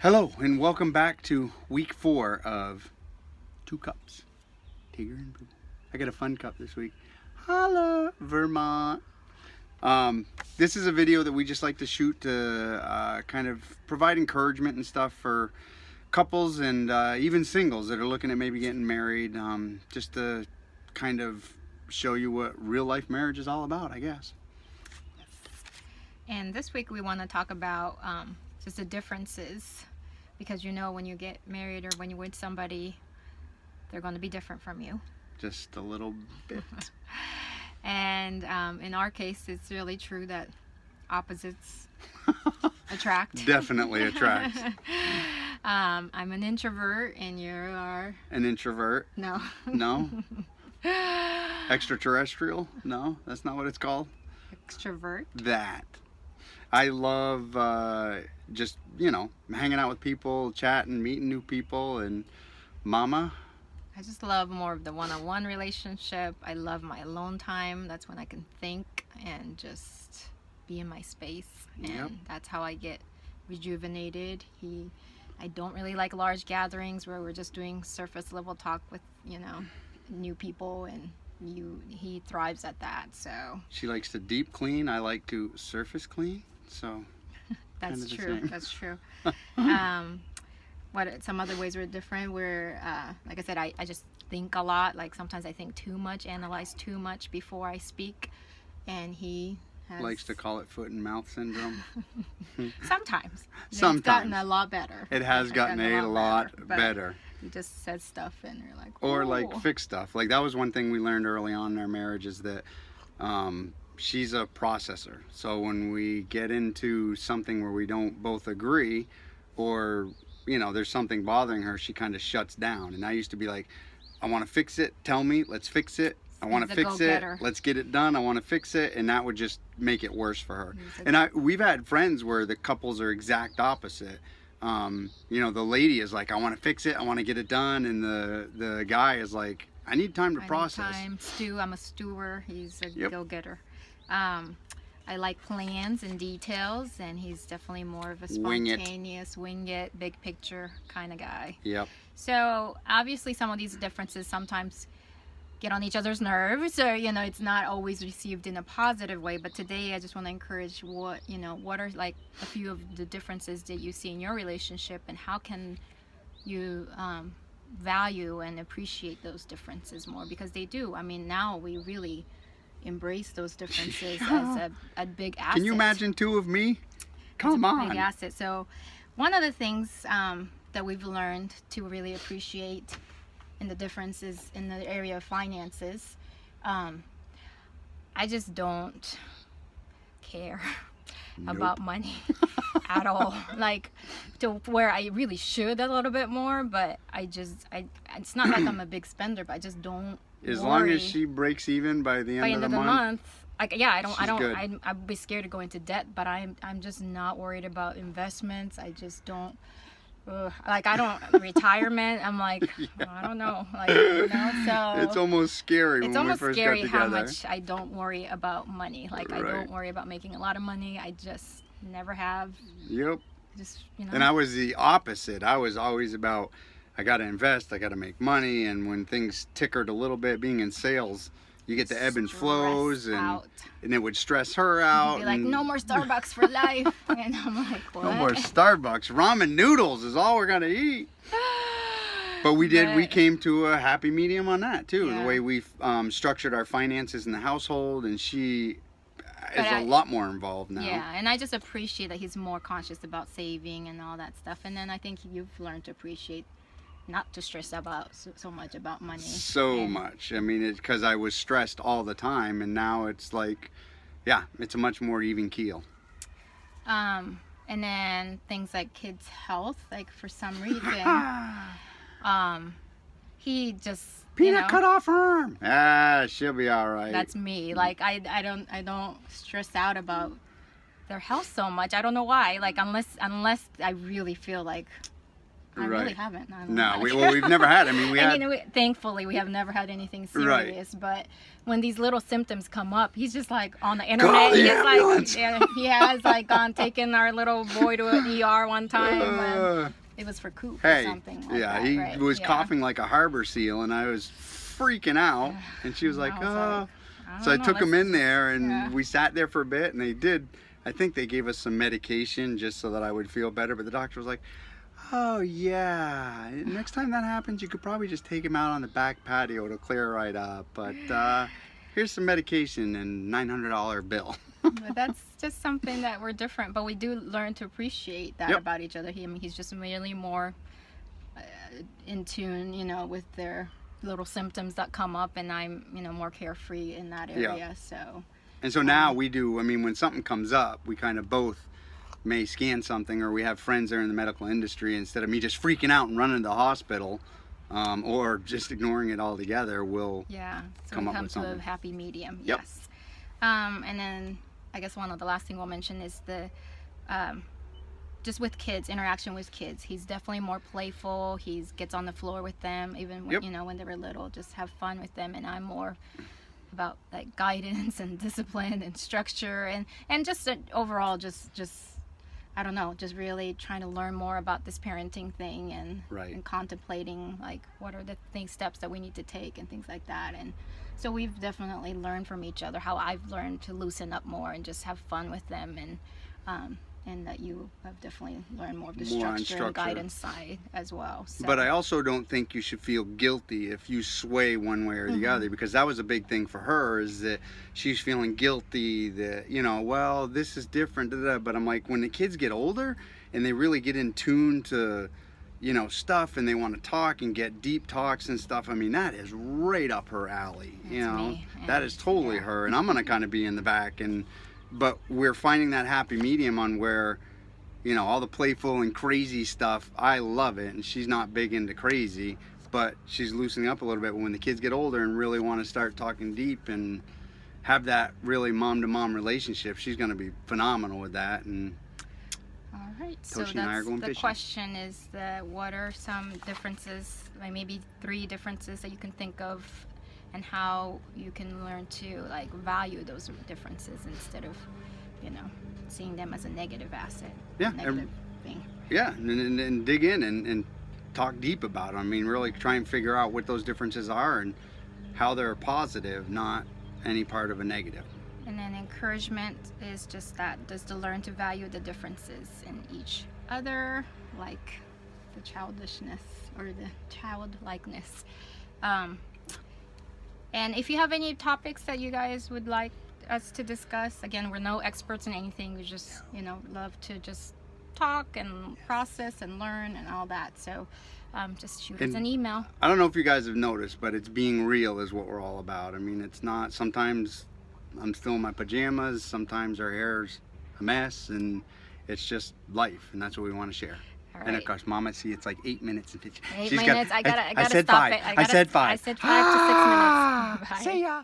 Hello and welcome back to week 4 of 2 Cups. Tigger and Boo. I got a fun cup this week. Holla, Vermont. This is a video that we just like to shoot to kind of provide encouragement and stuff for couples and even singles that are looking at maybe getting married. Just to kind of show you what real life marriage is all about, I guess. And this week we want to talk about just the differences, because you know when you get married or when you're with somebody, they're going to be different from you. Just a little bit. And in our case, it's really true that opposites attract. Definitely attracts. I'm an introvert and you are... An introvert? No. No? Extraterrestrial? No, that's not what it's called. Extrovert? That. I love just, you know, hanging out with people, chatting, meeting new people, and Mama? I just love more of the one-on-one relationship. I love my alone time. That's when I can think and just be in my space. And Yep. That's how I get rejuvenated. I don't really like large gatherings where we're just doing surface level talk with, you know, new people, and he thrives at that. So She likes to deep clean. I like to surface clean. So that's kinda the true. same. That's true. Some other ways we're different. We're like I said, I just think a lot. Like sometimes I think too much, analyze too much before I speak, and he likes to call it foot and mouth syndrome. Sometimes. It's Sometimes. gotten a lot better. It has gotten a lot better. You just said stuff and you're like, Or "Ooh." like fix stuff. Like that was one thing we learned early on in our marriage, is that she's a processor. So when we get into something where we don't both agree, or you know there's something bothering her, she kind of shuts down. And I used to be like, I want to fix it, tell me, let's fix it. I want to fix it, let's get it done, I want to fix it. And that would just make it worse for her. And we've had friends where the couples are exact opposite. You know, the lady is like, I want to fix it, I want to get it done, and the guy is like, I need time to process. I'm a stewer. He's a Yep. go-getter. I like plans and details, and he's definitely more of a Wing it. spontaneous, wing it, big picture kind of guy. Yep. So obviously some of these differences sometimes get on each other's nerves, or you know, it's not always received in a positive way. But today I just want to encourage what are like a few of the differences that you see in your relationship, and how can you value and appreciate those differences more, because they do. I mean, now we really embrace those differences as a big asset. Can you imagine 2 of me? Come on. Big asset. So one of the things that we've learned to really appreciate in the differences in the area of finances, I just don't care about money at all. Like, to where I really should a little bit more, but it's not like I'm a big spender, but I just don't As worry. long as she breaks even by the end of the month. Like, yeah, good. I'd be scared to go into debt, but I'm just not worried about investments. I just don't like, I don't retirement. I'm like, I don't know, like, you know, so It's almost scary. it's when almost we first scary got how together. much I don't worry about money. Like, I Right. don't worry about making a lot of money. I just never have. Yep. Just, you know. And I was the opposite. I was always about, I got to invest, I got to make money, and when things tickered a little bit, being in sales, you get the ebb and flows, and it would stress her out. Be like, and no more Starbucks for life. And I'm like, what? no more Starbucks. Ramen noodles is all we're gonna eat. But we came to a happy medium on that too. Yeah. The way we structured our finances in the household, and she is a lot more involved now. Yeah, and I just appreciate that he's more conscious about saving and all that stuff. And then I think you've learned to appreciate not to stress about so much about money. So much. I mean, because I was stressed all the time, and now it's like, yeah, it's a much more even keel. And then things like kids' health, like for some reason, he just cut off arm. She'll be all right. That's me. Like, I don't stress out about their health so much. I don't know why. Like, unless I really feel like I Right. really haven't. I don't No, know. we've never had. I mean, we had. Thankfully, we have never had anything Right. serious. But when these little symptoms come up, he's just like on the Call internet. the He's ambulance. like, yeah, he has like taken our little boy to an ER one time. Uh, It was for coop hey, or something like yeah, that. he right? was Yeah. coughing like a harbor seal, and I was freaking out. And she was like, I was "Oh." like, So I don't know, took him let's- in there, and yeah. we sat there for a bit, and they did. I think they gave us some medication just so that I would feel better. But the doctor was like, "Oh yeah, next time that happens, you could probably just take him out on the back patio. It'll clear right up. But here's some medication and $900 bill." But that's just something that we're different, but we do learn to appreciate that Yep. about each other. He's just really more in tune, with their little symptoms that come up, and I'm, more carefree in that Yeah. area. So And so now we do. I mean, when something comes up, we kind of both may scan something, or we have friends that are in the medical industry. Instead of me just freaking out and running to the hospital, or just ignoring it altogether, we'll yeah, so come we up come with to a something. happy medium. Yep. Yes. And then I guess one of the last thing we'll mention is the just with kids, interaction with kids. He's definitely more playful. He gets on the floor with them, even when, Yep. when they were little, just have fun with them. And I'm more about like guidance and discipline and structure and just overall just I don't know, just really trying to learn more about this parenting thing and Right. and contemplating like what are the steps that we need to take and things like that. And so we've definitely learned from each other, how I've learned to loosen up more and just have fun with them, and that you have definitely learned more of the More on structure and structure. guidance side as well. So. But I also don't think you should feel guilty if you sway one way or the other, because that was a big thing for her, is that she's feeling guilty that, well, this is different, but I'm like, when the kids get older and they really get in tune to, stuff, and they want to talk and get deep talks and stuff, I mean, that is right up her alley. That's me. That And, is totally yeah. her, and I'm going to kind of be in the back, but we're finding that happy medium on where, all the playful and crazy stuff, I love it, and she's not big into crazy, but she's loosening up a little bit. But when the kids get older and really want to start talking deep and have that really mom-to-mom relationship, she's going to be phenomenal with that. And All right, so Toshi and I are that's going the fishing. question is that what are some differences, like maybe 3 differences that you can think of, and how you can learn to like value those differences instead of, seeing them as a negative asset, Yeah, negative thing. yeah, and dig in and talk deep about them. I mean, really try and figure out what those differences are and how they're positive, not any part of a negative. And then encouragement is just that, just to learn to value the differences in each other, like the childishness or the childlikeness. And if you have any topics that you guys would like us to discuss, again, we're no experts in anything. We just, love to just talk and process and learn and all that. So just shoot us an email. I don't know if you guys have noticed, but it's being real is what we're all about. I mean, it's not, sometimes I'm still in my pajamas, sometimes our hair's a mess, and it's just life, and that's what we want to share. All And of right. course, Mama, see, it's like 8 minutes and 50. 8 She's minutes. I gotta I said stop 5. it. I said 5. I said 5 to 6 minutes. Bye. See ya.